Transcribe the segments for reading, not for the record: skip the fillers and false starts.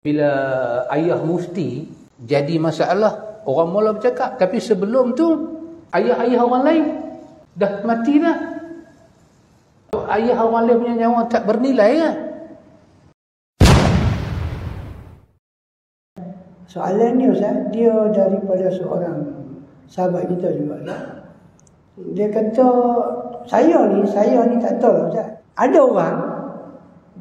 Bila ayah mufti jadi masalah, orang mula bercakap. Tapi sebelum tu, ayah-ayah orang lain dah mati dah. Ayah orang lain punya nyawa tak bernilai kan? Soalan ni Ustaz, dia daripada seorang sahabat kita juga Ustaz. Dia kata, saya ni tak tahu lah Ustaz. Ada orang,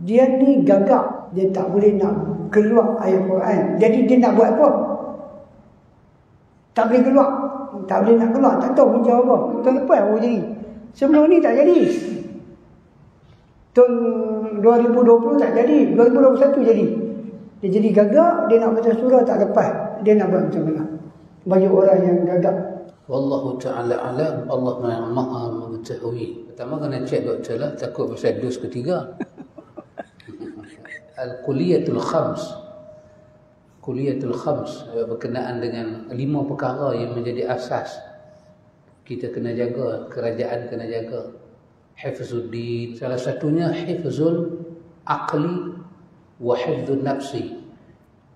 dia ni gagak, dia tak boleh nak keluar ayat Quran. Jadi dia nak buat apa? Tak boleh keluar. Tak boleh nak keluar, tak tahu punca apa. Tahun lepas baru jadi. Sebelum ni tak jadi. Tahun 2020 tak jadi, 2021 jadi. Dia jadi gagak, dia nak baca surah tak lepas. Dia nak buat macam mana? Bagi orang yang gagak. Wallahu ta'ala alam, Allah yang maha mengetahui. Pertama kena cek doktor lah, takut pasal dos ketiga. Al-Kuliyatul Khams. Kuliyatul Khams berkenaan dengan 5 perkara yang menjadi asas. Kita kena jaga, kerajaan kena jaga. Hifzuddin, salah satunya hifzul aqli wa hifzul nafsi.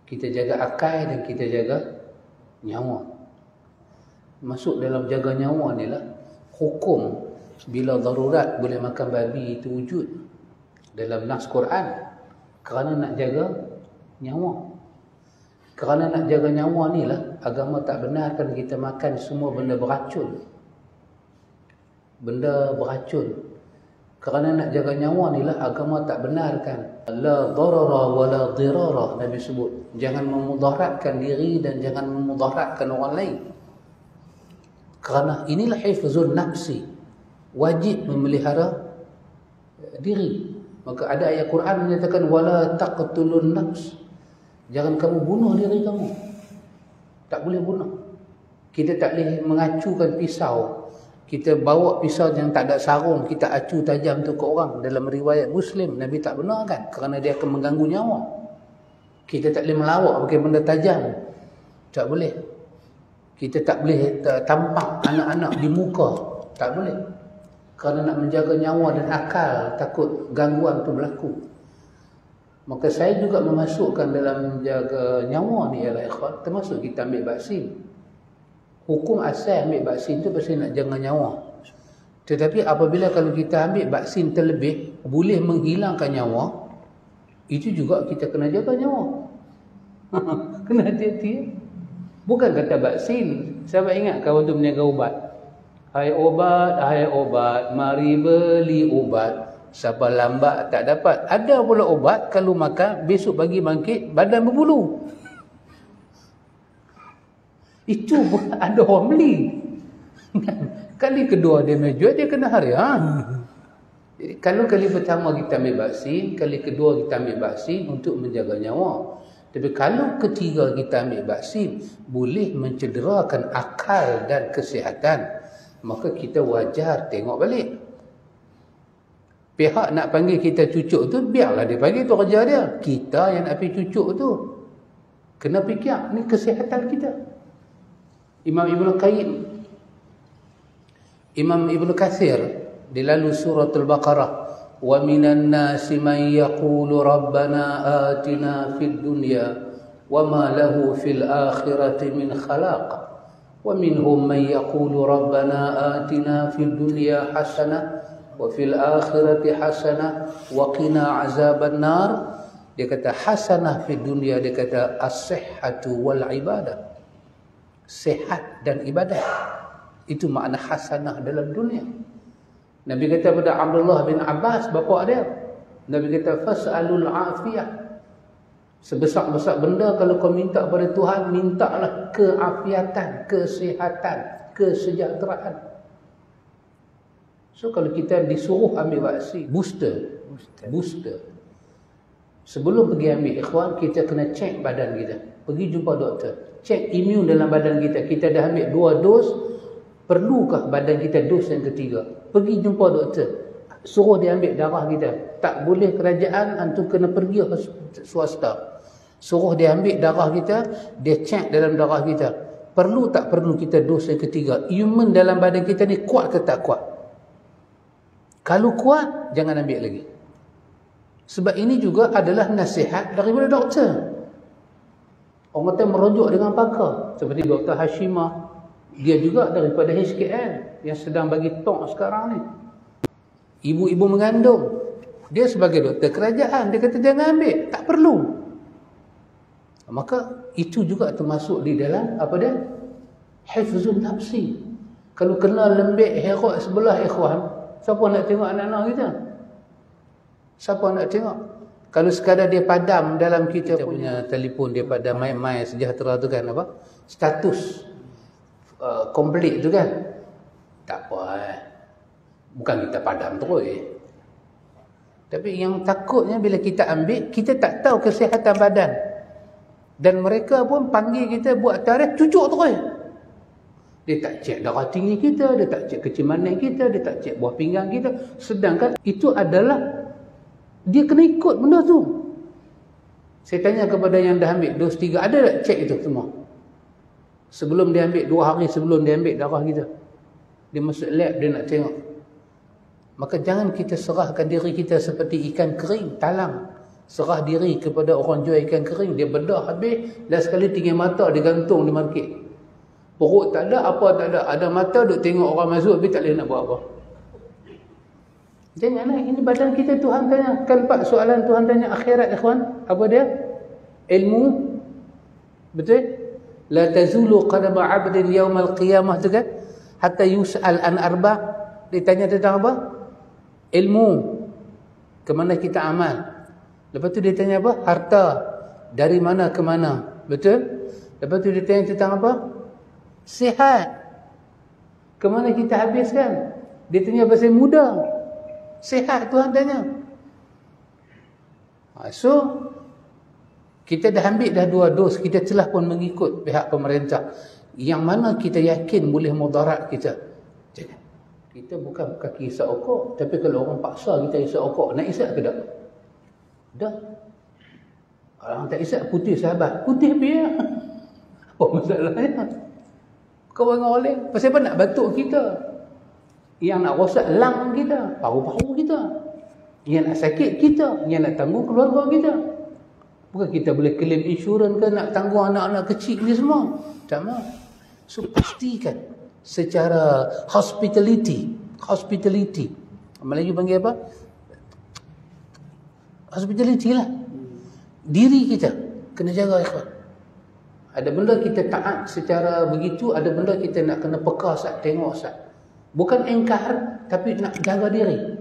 Kita jaga akal dan kita jaga nyawa. Masuk dalam jaga nyawa ni lah hukum bila darurat boleh makan babi itu wujud dalam nas Quran. Kerana nak jaga nyawa. Kerana nak jaga nyawa ni lah agama tak benarkan kita makan semua benda beracun. Benda beracun. Kerana nak jaga nyawa ni lah agama tak benarkan. La darara wa la dirara, Nabi sebut. Jangan memudaratkan diri dan jangan memudaratkan orang lain. Kerana inilah hifzun nafsi. Wajib memelihara diri. Maka ada ayat Quran menyatakan wala taqtulun nafs. Jangan kamu bunuh diri kamu. Tak boleh bunuh. Kita tak boleh mengacukan pisau. Kita bawa pisau yang tak ada sarung, kita acu tajam tu ke orang. Dalam riwayat Muslim, Nabi tak benarkan kerana dia akan mengganggu nyawa. Kita tak boleh melawak pakai benda tajam. Tak boleh. Kita tak boleh tampak anak-anak di muka. Tak boleh. Kerana nak menjaga nyawa dan akal, takut gangguan tu berlaku. Maka saya juga memasukkan dalam menjaga nyawa ni ialah ikhwan, termasuk kita ambil vaksin. Hukum asal ambil vaksin tu pasal nak jaga nyawa. Tetapi apabila kalau kita ambil vaksin terlebih, boleh menghilangkan nyawa, itu juga kita kena jaga nyawa. Kena hati-hati. Bukan kata vaksin. Sahabat ingat kawan tu meniaga ubat. Hai obat, mari beli obat. Siapa lambat tak dapat. Ada pula obat, kalau makan, besok pagi bangkit, badan berbulu. Itu ada orang beli. Kali kedua dia menjual, dia kena harian. Jadi, kalau kali pertama kita ambil vaksin, kali kedua kita ambil vaksin untuk menjaga nyawa. Tapi kalau ketiga kita ambil vaksin, boleh mencederakan akal dan kesihatan. Maka kita wajar tengok balik. Pihak nak panggil kita cucuk tu, biarlah dia panggil tu kerja dia. Kita yang nak pergi cucuk tu, kena fikir, ni kesihatan kita. Imam Ibn Kathir di lalu suratul Baqarah, wa minan nasi man yaqulu rabbana atina fid dunya wa ma lahu fil akhirati min khalaq. ومنهم من يقول ربنا آتنا في الدنيا حسنة وفي الآخرة حسنة وقنا عذاب النار. Dia kata hasanah fi dunia, dia kata as-sihhatu wal ibadah. Sehat dan ibadah. Itu makna hasanah dalam dunia. Nabi kata pada Abdullah bin Abbas, bapa dia, Nabi kata fas'alul afiyah. Sebesar-besar benda kalau kau minta pada Tuhan, mintalah keafiatan, kesihatan, kesejahteraan. So kalau kita disuruh ambil vaksin, booster. Sebelum pergi ambil ikhwan, kita kena cek badan kita. Pergi jumpa doktor. Cek imun dalam badan kita. Kita dah ambil 2 dos, perlukah badan kita dos yang ketiga? Pergi jumpa doktor. Suruh dia ambil darah kita. Tak boleh kerajaan, antum kena pergi ke swasta. Suruh dia ambil darah kita, dia cek dalam darah kita. Perlu tak perlu kita dos yang ketiga? Imun dalam badan kita ni kuat ke tak kuat? Kalau kuat, jangan ambil lagi. Sebab ini juga adalah nasihat daripada doktor. Orang kata merujuk dengan pakar. Seperti Dr. Hashimah. Dia juga daripada HKL yang sedang bagi talk sekarang ni. Ibu-ibu mengandung. Dia sebagai doktor kerajaan, dia kata jangan ambil, tak perlu. Maka itu juga termasuk di dalam apa dia? Hifzul nafsi. Kalau kena lembik herok sebelah ikhwan, siapa nak tengok anak-anak kita? Siapa nak tengok? Kalau sekadar dia padam dalam kita punya telefon, dia padam My Sejahtera tu kan apa? Status komplit tu kan. Tak apa bukan kita padam terus. Tapi yang takutnya bila kita ambil, kita tak tahu kesihatan badan. Dan mereka pun panggil kita buat tarikh, cucuk terus. Dia tak cek darah tinggi kita, dia tak cek kecimanan kita, dia tak cek buah pinggang kita. Sedangkan itu adalah, dia kena ikut benda tu. Saya tanya kepada yang dah ambil dos 3, ada tak cek itu semua? Sebelum dia ambil, 2 hari sebelum dia ambil darah kita. Dia masuk lab, dia nak tengok. Maka jangan kita serahkan diri kita seperti ikan kering, talang. Serah diri kepada orang jual ikan kering, dia bedah habis, last sekali tinggal mata dia gantung di market. Perut tak ada, apa tak ada. Ada mata duk tengok orang masuk, habis tak boleh nak buat apa. Janganlah, ini badan kita Tuhan tanya. Kan 4 soalan Tuhan tanya akhirat, ikhwan. Apa dia? Ilmu. Betul? La tazulu qadama 'abdin yaumal qiyamah tu kan? Hatta yus'al an arba'. Ditanya tentang apa? Ilmu. Ke mana kita amal. Lepas tu dia tanya apa? Harta. Dari mana ke mana. Betul? Lepas tu dia tanya tentang apa? Sihat. Ke mana kita habiskan? Dia tanya pasal muda. Sihat Tuhan tanya. So, kita dah ambil dah 2 dos. Kita telah pun mengikut pihak pemerintah. Yang mana kita yakin boleh mudarat kita. Jangan. Kita bukan kaki isap okok. Tapi kalau orang paksa kita isap okok, nak isap ke tak? Dah. Orang tak isap, putih sahabat. Putih biar. Apa masalahnya? Kau orang oleh. Pasal apa nak batuk kita? Yang nak rosak lang kita. Paru-paru kita. Yang nak sakit kita. Yang nak tanggung keluarga kita. Bukan kita boleh claim insurans ke nak tanggung anak-anak kecil ni semua. Tak mahu. So pastikan secara hospitality. Melayu panggil apa? Hospitality lah. Diri kita kena jaga, ikhwan. Ada benda kita taat secara begitu, ada benda kita nak kena peka sat, tengok sat. Bukan engkar, tapi nak jaga diri.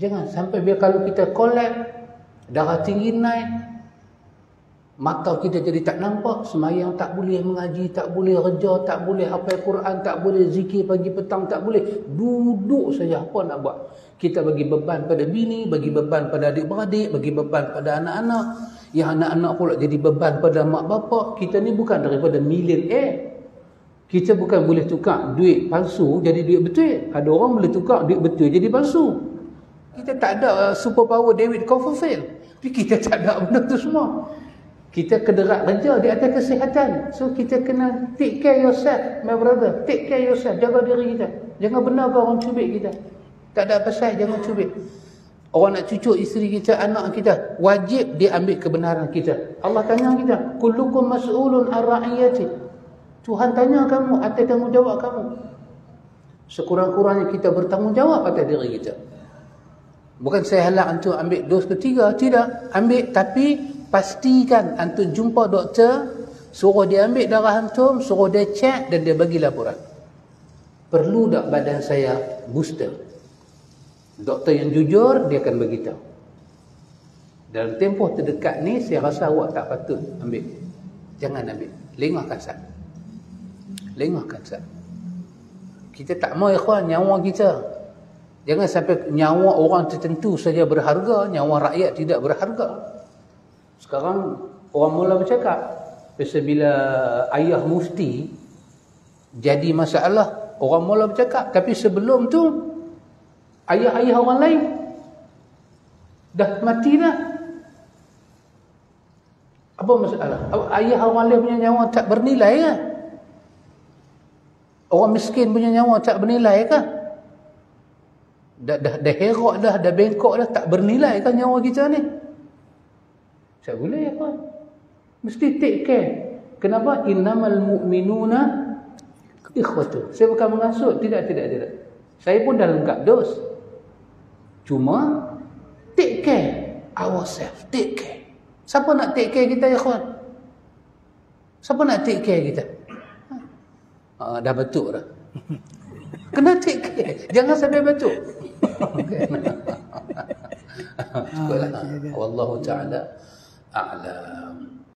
Jangan sampai biar kalau kita collapse, darah tinggi naik, mata kita jadi tak nampak, semayang tak boleh, mengaji tak boleh, kerja tak boleh, hafal Quran tak boleh, zikir pagi petang tak boleh, duduk saja, apa nak buat? Kita bagi beban pada bini, bagi beban pada adik-beradik, bagi beban pada anak-anak, yang anak-anak pula jadi beban pada mak bapak. Kita ni bukan daripada millionaire. Kita bukan boleh tukar duit palsu jadi duit betul. Ada orang boleh tukar duit betul jadi palsu. Kita tak ada superpower David Copperfield. Tapi kita tak ada benda tu semua. Kita kederat kerja di atas kesihatan. So kita kena take care yourself, my brother. Take care yourself. Jaga diri kita. Jangan benarkan orang cubit kita. Tak ada pasal, jangan cubit. Orang nak cucuk isteri kita, anak kita, wajib dia ambil kebenaran kita. Allah tanya kita, kullukum mas'ulun an ra'iyati. Tuhan tanya kamu atas tanggungjawab kamu. Sekurang-kurangnya kita bertanggungjawab atas diri kita. Bukan saya halak antum ambil dos ketiga, tidak. Ambil, tapi pastikan antum jumpa doktor, suruh dia ambil darah antum, suruh dia cek dan dia bagi laporan. Perlu tak badan saya booster? Doktor yang jujur, dia akan beritahu. Dalam tempoh terdekat ni, saya rasa awak tak patut ambil. Jangan ambil. Lengahkan sat. Lengahkan sat. Kita tak mahu, ikhwan, nyawa kita. Jangan sampai nyawa orang tertentu saja berharga, nyawa rakyat tidak berharga. Sekarang, orang mula bercakap. Pasal bila ayah mufti jadi masalah, orang mula bercakap. Tapi sebelum tu, ayah-ayah orang lain dah mati dah. Apa masalah? Ayah orang lain punya nyawa tak bernilai ke? Orang miskin punya nyawa tak bernilai ke? Dah herok dah bengkok dah, tak bernilai ke nyawa kita ni? Tak boleh, apa? Mesti take care. Kenapa? Innamal mu'minuna ikhwatu. Saya bukan mengasut. Tidak. Saya pun dah lengkap dos. Cuma take care ourselves. Take care. Siapa nak take care kita, ya kawan? Siapa nak take care kita? Dah betul dah. Kena take care. Jangan sampai betul. Cukuplah. Wallahu ta'ala a'lam.